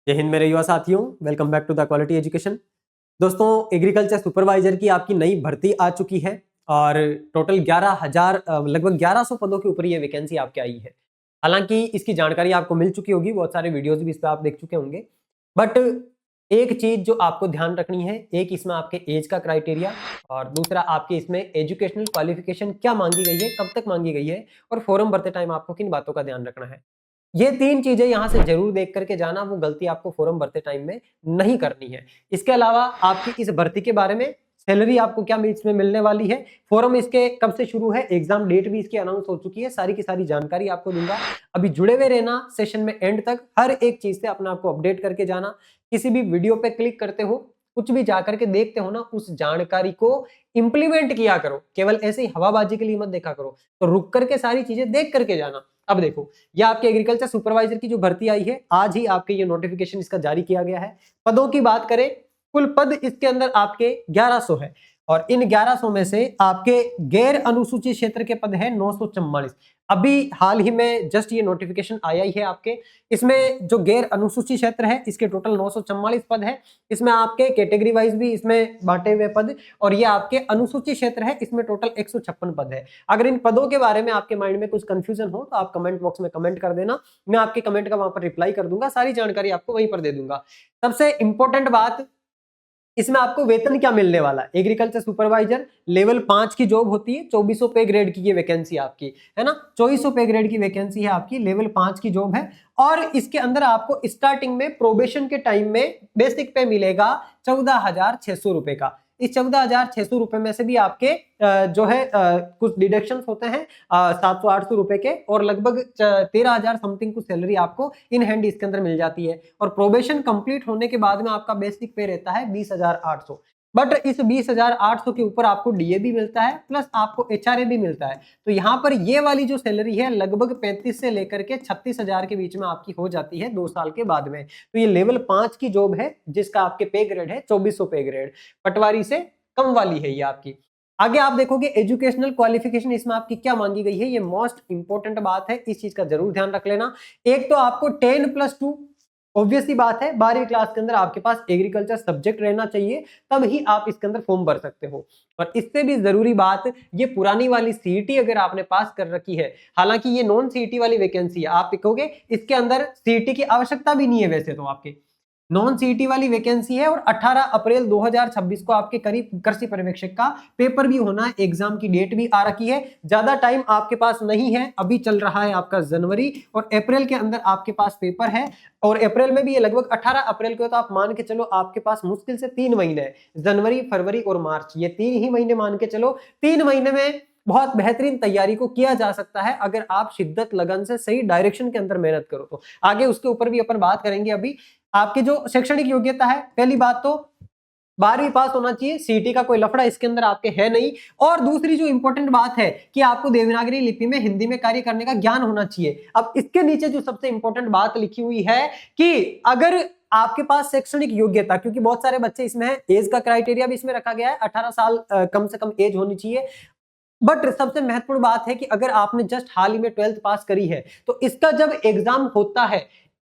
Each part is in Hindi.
जय हिंद मेरे युवा साथियों, welcome back to the quality education. दोस्तों, एग्रीकल्चर सुपरवाइजर की आपकी नई भर्ती आ चुकी है और टोटल 11,000 लगभग 1100 पदों के ऊपर ये वैकेंसी आपके आई है। हालांकि इसकी जानकारी आपको मिल चुकी होगी, बहुत सारे वीडियोस भी इस पर आप देख चुके होंगे। बट एक चीज जो आपको ध्यान रखनी है, एक इसमें आपके एज का क्राइटेरिया और दूसरा आपके इसमें एजुकेशनल क्वालिफिकेशन क्या मांगी गई है, कब तक मांगी गई है और फॉर्म भरते टाइम आपको किन बातों का ध्यान रखना है। ये 3 चीजें यहाँ से जरूर देख करके जाना, वो गलती आपको फॉर्म भरते टाइम में नहीं करनी है। इसके अलावा आपकी इस भर्ती के बारे में, सैलरी आपको क्या इसमें मिलने वाली है, फॉर्म इसके कब से शुरू है, एग्जाम डेट भी इसकी अनाउंस हो चुकी है, सारी की सारी जानकारी आपको दूंगा। अभी जुड़े हुए रहना सेशन में एंड तक, हर एक चीज से अपने आपको अपडेट करके जाना। किसी भी वीडियो पे क्लिक करते हो, कुछ भी जाकर के देखते हो ना, उस जानकारी को इंप्लीमेंट किया करो, केवल ऐसे ही हवाबाजी के लिए मत देखा करो। तो रुक करके सारी चीजें देख करके जाना। अब देखो, यह आपके एग्रीकल्चर सुपरवाइजर की जो भर्ती आई है, आज ही आपके ये नोटिफिकेशन इसका जारी किया गया है। पदों की बात करें, कुल पद इसके अंदर आपके 1100 है और इन 1100 में से आपके गैर अनुसूचित क्षेत्र के पद है 944। अभी हाल ही में जस्ट ये नोटिफिकेशन आया ही है आपके। इसमें जो गैर अनुसूचित क्षेत्र है, इसके टोटल 944 पद है। इसमें आपके कैटेगरी वाइज भी इसमें बांटे हुए पद, और ये आपके अनुसूचित क्षेत्र है, इसमें टोटल 156 पद है। अगर इन पदों के बारे में आपके माइंड में कुछ कंफ्यूजन हो तो आप कमेंट बॉक्स में कमेंट कर देना, मैं आपके कमेंट का वहां पर रिप्लाई कर दूंगा, सारी जानकारी आपको वहीं पर दे दूंगा। सबसे इंपॉर्टेंट बात, इसमें आपको वेतन क्या मिलने वाला है। एग्रीकल्चर सुपरवाइजर लेवल 5 की जॉब होती है, 2400 पे ग्रेड की ये वैकेंसी आपकी है ना, 2400 पे ग्रेड की वैकेंसी है आपकी, लेवल 5 की जॉब है। और इसके अंदर आपको स्टार्टिंग में प्रोबेशन के टाइम में बेसिक पे मिलेगा 14,600 रुपए का। इस 14,600 रुपए में से भी आपके जो है कुछ डिडक्शंस होते हैं 700-800 रुपए के, और लगभग 13,000 समथिंग कुछ सैलरी आपको इन हैंड इसके अंदर मिल जाती है। और प्रोबेशन कंप्लीट होने के बाद में आपका बेसिक पे रहता है 20,800। बट इस 20,800 के ऊपर आपको डीए भी मिलता है, प्लस आपको एचआरए भी मिलता है। तो यहाँ पर ये वाली जो सैलरी है लगभग 35 से लेकर के 36,000 के बीच में आपकी हो जाती है 2 साल के बाद में। तो ये लेवल 5 की जॉब है, जिसका आपके पे ग्रेड है 2400 पे ग्रेड, पटवारी से कम वाली है ये आपकी। आगे आप देखोगे एजुकेशनल क्वालिफिकेशन इसमें आपकी क्या मांगी गई है, ये मोस्ट इंपॉर्टेंट बात है, इस चीज का जरूर ध्यान रख लेना। एक तो आपको 10+2, ऑब्वियस सी बात है 12वीं क्लास के अंदर आपके पास एग्रीकल्चर सब्जेक्ट रहना चाहिए, तब ही आप इसके अंदर फॉर्म भर सकते हो। और इससे भी जरूरी बात, ये पुरानी वाली सीईटी अगर आपने पास कर रखी है, हालांकि ये नॉन सीईटी वाली वैकेंसी है, आप देखोगे इसके अंदर सीईटी की आवश्यकता भी नहीं है वैसे तो, आपके नॉन सीईटी वाली वैकेंसी है। और 18 अप्रैल 2026 को आपके करीब कृषि पर्यवेक्षक का पेपर भी होना है, एग्जाम की डेट भी आ रखी है। ज्यादा टाइम आपके पास नहीं है, अभी चल रहा है आपका जनवरी, और अप्रैल के अंदर आपके पास पेपर है। और अप्रैल में भी ये लगभग 18 अप्रैल को, तो आप मान के चलो आपके पास मुश्किल से 3 महीने है, जनवरी, फरवरी और मार्च, ये 3 ही महीने मान के चलो। 3 महीने में बहुत बेहतरीन तैयारी को किया जा सकता है, अगर आप शिद्दत लगन से सही डायरेक्शन के अंदर मेहनत करो तो। आगे उसके ऊपर भी अपन बात करेंगे। अभी आपकी जो शैक्षणिक योग्यता है, पहली बात तो 12वीं पास होना चाहिए, सीईटी का कोई लफड़ा इसके अंदर आपके है नहीं। और दूसरी जो इंपॉर्टेंट बात है कि आपको देवनागरी लिपि में हिंदी में कार्य करने का ज्ञान होना चाहिए। अब इसके नीचे जो सबसे इंपॉर्टेंट बात लिखी हुई है कि अगर आपके पास शैक्षणिक योग्यता, क्योंकि बहुत सारे बच्चे इसमें है, एज का क्राइटेरिया भी इसमें रखा गया है, 18 साल कम से कम एज होनी चाहिए। बट सबसे महत्वपूर्ण बात है कि अगर आपने जस्ट हाल ही में 12th पास करी है, तो इसका जब एग्जाम होता है,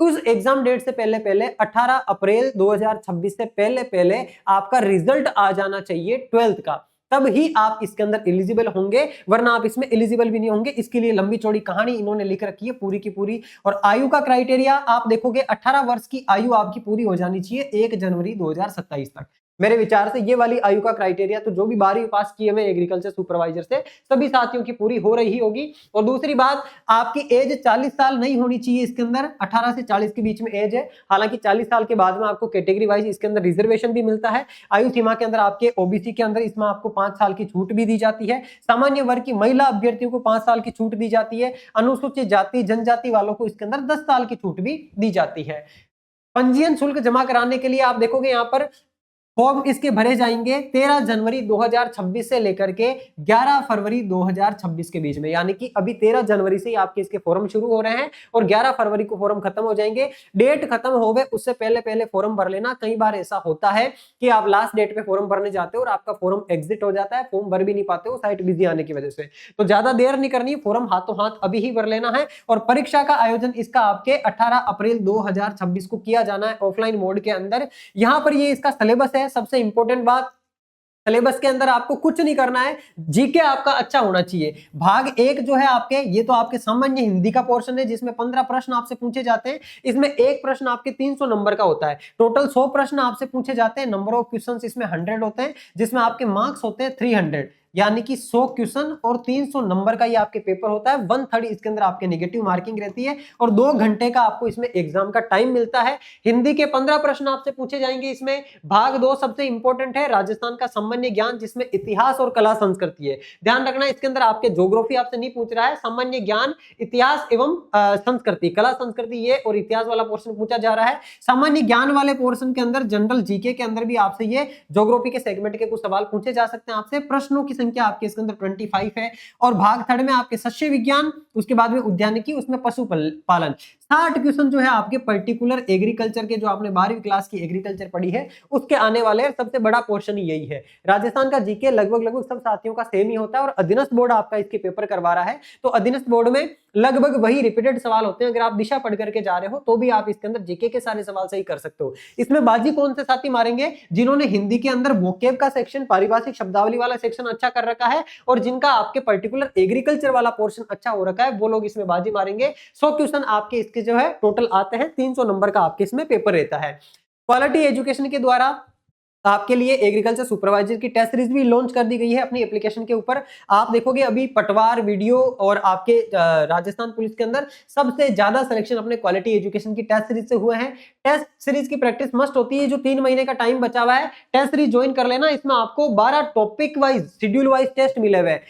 उस एग्जाम डेट से पहले पहले 18 अप्रैल 2026 से पहले पहले आपका रिजल्ट आ जाना चाहिए 12th का, तब ही आप इसके अंदर एलिजिबल होंगे, वरना आप इसमें एलिजिबल भी नहीं होंगे। इसके लिए लंबी चौड़ी कहानी इन्होंने लिख रखी है पूरी की पूरी। और आयु का क्राइटेरिया आप देखोगे, 18 वर्ष की आयु आपकी पूरी हो जानी चाहिए 1 जनवरी 2027 तक। मेरे विचार से ये वाली आयु का क्राइटेरिया तो जो भी 12वीं पास किए हुए एग्रीकल्चर सुपरवाइजर से सभी साथियों की पूरी हो रही होगी। और दूसरी बात, आपकी एज 40 साल नहीं होनी चाहिए इसके अंदर, 18 से 40 के बीच में एज है। हालांकि 40 साल के बाद में आपको कैटेगरी वाइज इसके अंदर रिजर्वेशन भी मिलता है। आयु सीमा के अंदर आपके ओबीसी के अंदर इसमें आपको 5 साल की छूट भी दी जाती है। सामान्य वर्ग की महिला अभ्यर्थियों को 5 साल की छूट दी जाती है। अनुसूचित जाति जनजाति वालों को इसके अंदर 10 साल की छूट भी दी जाती है। पंजीयन शुल्क जमा कराने के लिए आप देखोगे यहाँ पर फॉर्म इसके भरे जाएंगे 13 जनवरी 2026 से लेकर के 11 फरवरी 2026 के बीच में, यानी कि अभी 13 जनवरी से ही आपके इसके फॉर्म शुरू हो रहे हैं और 11 फरवरी को फॉर्म खत्म हो जाएंगे। डेट खत्म हो गए उससे पहले पहले फॉर्म भर लेना। कई बार ऐसा होता है कि आप लास्ट डेट पे फॉर्म भरने जाते हो और आपका फॉर्म एग्जिट हो जाता है, फॉर्म भर भी नहीं पाते हो साइट बिजी आने की वजह से। तो ज्यादा देर नहीं करनी, फॉर्म हाथों हाथ अभी ही भर लेना है। और परीक्षा का आयोजन इसका आपके 18 अप्रैल 2026 को किया जाना है ऑफलाइन मोड के अंदर। यहां पर ये इसका सिलेबस है। सबसे इंपॉर्टेंट बात, सिलेबस के अंदर आपको कुछ नहीं करना है, जीके आपका अच्छा होना चाहिए। भाग 1 जो है आपके, ये तो आपके सामान्य हिंदी का पोर्शन है जिसमें 15 प्रश्न आपसे पूछे जाते हैं। इसमें एक प्रश्न आपके 300 नंबर का होता है। टोटल 100 प्रश्न आपसे पूछे जाते हैं। नंबर ऑफ क्वेश्चंस इसमें 100 होते हैं, जिसमें आपके मार्क्स होते हैं 300, यानी कि 100 क्वेश्चन और 300 नंबर का ये आपके पेपर होता है। 1/3 इसके अंदर आपके नेगेटिव मार्किंग रहती है और 2 घंटे का आपको इसमें एग्जाम का टाइम मिलता है। हिंदी के 15 प्रश्न आपसे पूछे जाएंगे इसमें। भाग 2 सबसे इंपॉर्टेंट है, राजस्थान का सामान्य ज्ञान, जिसमें इतिहास और कला संस्कृति है। ध्यान रखना इसके अंदर आपके ज्योग्राफी आपसे नहीं पूछ रहा है, सामान्य ज्ञान, इतिहास एवं संस्कृति, कला संस्कृति ये और इतिहास वाला पोर्शन पूछा जा रहा है। सामान्य ज्ञान वाले पोर्शन के अंदर, जनरल जीके के अंदर भी आपसे ये ज्योग्राफी के सेगमेंट के कुछ सवाल पूछे जा सकते हैं आपसे। प्रश्नों की संख्या आपके इसके अंदर 25 है। और भाग 3 में आपके सस्य विज्ञान, उसके बाद में उद्यानिकी, उसमें पशु पालन। 60 क्वेश्चन जो है आपके पर्टिकुलर एग्रीकल्चर के, जो आपने 12वीं क्लास की एग्रीकल्चर पढ़ी है उसके आने वाले हैं। सबसे बड़ा पोर्शन यही है। राजस्थान का जीके लगभग सब साथियों का सेम ही होता है और अधीनस्थ बोर्ड आपका इसके पेपर करवा रहा है, तो अधीनस्थ बोर्ड में लगभग वही रिपीटेड सवाल होते हैं। अगर आप दिशा पढ़ करके जा रहे हो तो भी आप इसके अंदर जीके के सारे सवाल सही कर सकते हो। इसमें बाजी कौन से साथी मारेंगे? जिन्होंने हिंदी के अंदर वोकेब का सेक्शन, पारिभाषिक शब्दावली वाला सेक्शन अच्छा कर रखा है और जिनका आपके पर्टिकुलर एग्रीकल्चर वाला पोर्शन अच्छा हो रखा है, वो लोग इसमें बाजी मारेंगे। 100 क्वेश्चन आपके इसके जो है टोटल आते हैं, 300 नंबर का आपके इसमें पेपर रहता है। क्वालिटी एजुकेशन के द्वारा आपके लिए एग्रीकल्चर सुपरवाइजर की टेस्ट सीरीज भी लॉन्च कर दी गई है अपनी एप्लीकेशन के ऊपर। आप देखोगे अभी पटवार, वीडियो और आपके राजस्थान पुलिस के अंदर सबसे ज्यादा सिलेक्शन अपने क्वालिटी एजुकेशन की टेस्ट सीरीज से हुए हैं। टेस्ट सीरीज की प्रैक्टिस मस्ट होती है। जो 3 महीने का टाइम बचा हुआ है, टेस्ट सीरीज ज्वाइन कर लेना। इसमें आपको 12 topic wise, schedule wise test मिले हुए हैं।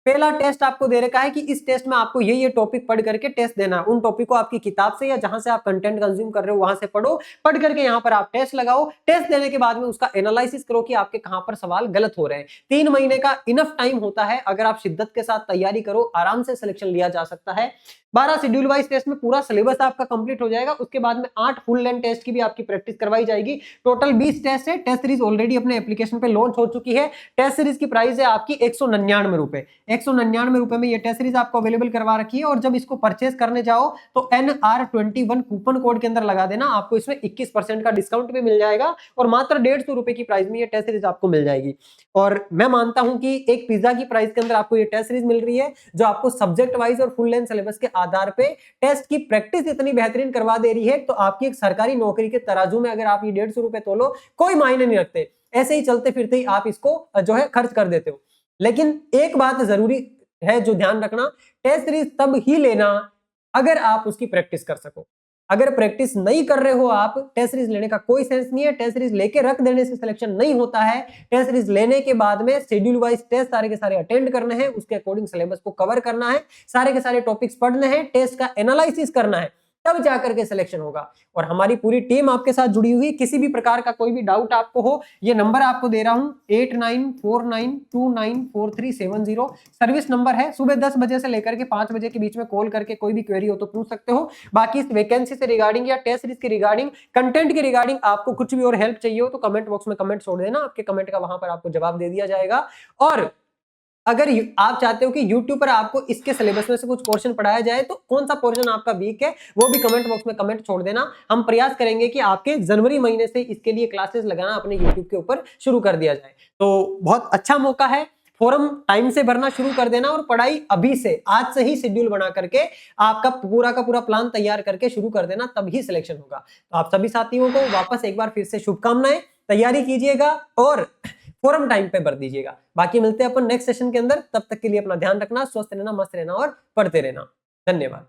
पहला टेस्ट आपको दे रखा है कि इस टेस्ट में आपको ये टॉपिक पढ़ करके टेस्ट देना है। उन टॉपिक को आपकी किताब से या जहां से आप कंटेंट कंज्यूम कर रहे हो वहां से पढ़ो, पढ़ करके यहाँ पर आप टेस्ट लगाओ। टेस्ट देने के बाद में उसका एनालिसिस करो कि आपके कहां पर सवाल गलत हो रहे हैं। 3 महीने का इनफ टाइम होता है। अगर आप शिद्दत के साथ तैयारी करो, आराम से सिलेक्शन लिया जा सकता है। 12 शेड्यूल वाइज टेस्ट में पूरा सिलेबस आपका कंप्लीट हो जाएगा। उसके बाद में 8 फुल लेंथ टेस्ट की भी आपकी प्रैक्टिस करवाई जाएगी। टोटल 20 टेस्ट है। टेस्ट सीरीज ऑलरेडी अपने एप्लीकेशन पे लॉन्च हो चुकी है। टेस्ट सीरीज की प्राइस है आपकी 199 रुपए। 199 रुपए में ये टेस्ट सीरीज आपको अवेलेबल करवा रखी है। और जब इसको परचेस करने जाओ तो NR21 कूपन कोड के अंदर लगा देना, आपको इसमें 21% का डिस्काउंट भी मिल जाएगा और मात्र 150 रुपए की प्राइस में ये टेस्ट सीरीज आपको मिल जाएगी। और मैं मानता हूं कि एक पिज्जा की प्राइस के अंदर आपको ये टेस्ट सीरीज मिल रही है, जो आपको सब्जेक्ट वाइज और फुल लेंथ सिलेबस के आधार पे टेस्ट की प्रैक्टिस इतनी बेहतरीन करवा दे रही है। तो आपकी एक सरकारी नौकरी के तराजू में अगर आप ये 150 रुपए तोलो, कोई मायने नहीं रखते, ऐसे ही चलते फिरते ही आप इसको जो है खर्च कर देते हो। लेकिन एक बात जरूरी है जो ध्यान रखना, टेस्ट सीरीज तब ही लेना अगर आप उसकी प्रैक्टिस कर सको। अगर प्रैक्टिस नहीं कर रहे हो आप, टेस्ट सीरीज लेने का कोई सेंस नहीं है। टेस्ट सीरीज लेके रख देने से सिलेक्शन नहीं होता है। टेस्ट सीरीज लेने के बाद में शेड्यूल वाइज टेस्ट सारे के सारे अटेंड करने हैं, उसके अकॉर्डिंग सिलेबस को कवर करना है, सारे के सारे टॉपिक्स पढ़ने हैं, टेस्ट का एनालिसिस करना है, तब जाकर के सिलेक्शन होगा। और हमारी पूरी टीम आपके साथ जुड़ी हुई। किसी भी प्रकार का कोई भी डाउट आपको हो, ये नंबर आपको दे रहा हूं 8949294370 सर्विस नंबर है। सुबह 10 बजे से लेकर के 5 बजे के बीच में कॉल करके कोई भी क्वेरी हो तो पूछ सकते हो। बाकी इस वैकेंसी से रिगार्डिंग या टेस्ट सीरीज के रिगार्डिंग, कंटेंट के रिगार्डिंग आपको कुछ भी और हेल्प चाहिए हो तो कमेंट बॉक्स में कमेंट छोड़ देना, आपके कमेंट का वहां पर आपको जवाब दे दिया जाएगा। और अगर आप चाहते हो कि YouTube पर आपको इसके सिलेबस में से कुछ पोर्शन पढ़ाया जाए तो कौन सा पोर्शन आपका वीक है, वो भी कमेंट बॉक्स में कमेंट छोड़ देना। हम प्रयास करेंगे कि आपके जनवरी महीने से इसके लिए क्लासेस लगाना अपने YouTube के ऊपर शुरू कर दिया जाए। तो बहुत अच्छा मौका है, फॉर्म टाइम से भरना शुरू कर देना और पढ़ाई अभी से, आज से ही शेड्यूल बना करके आपका पूरा का पूरा प्लान तैयार करके शुरू कर देना, तभी सिलेक्शन होगा। तो आप सभी साथियों को वापस एक बार फिर से शुभकामनाएं, तैयारी कीजिएगा और फॉर्म टाइम पे भर दीजिएगा। बाकी मिलते हैं अपन नेक्स्ट सेशन के अंदर, तब तक के लिए अपना ध्यान रखना, स्वस्थ रहना, मस्त रहना और पढ़ते रहना। धन्यवाद।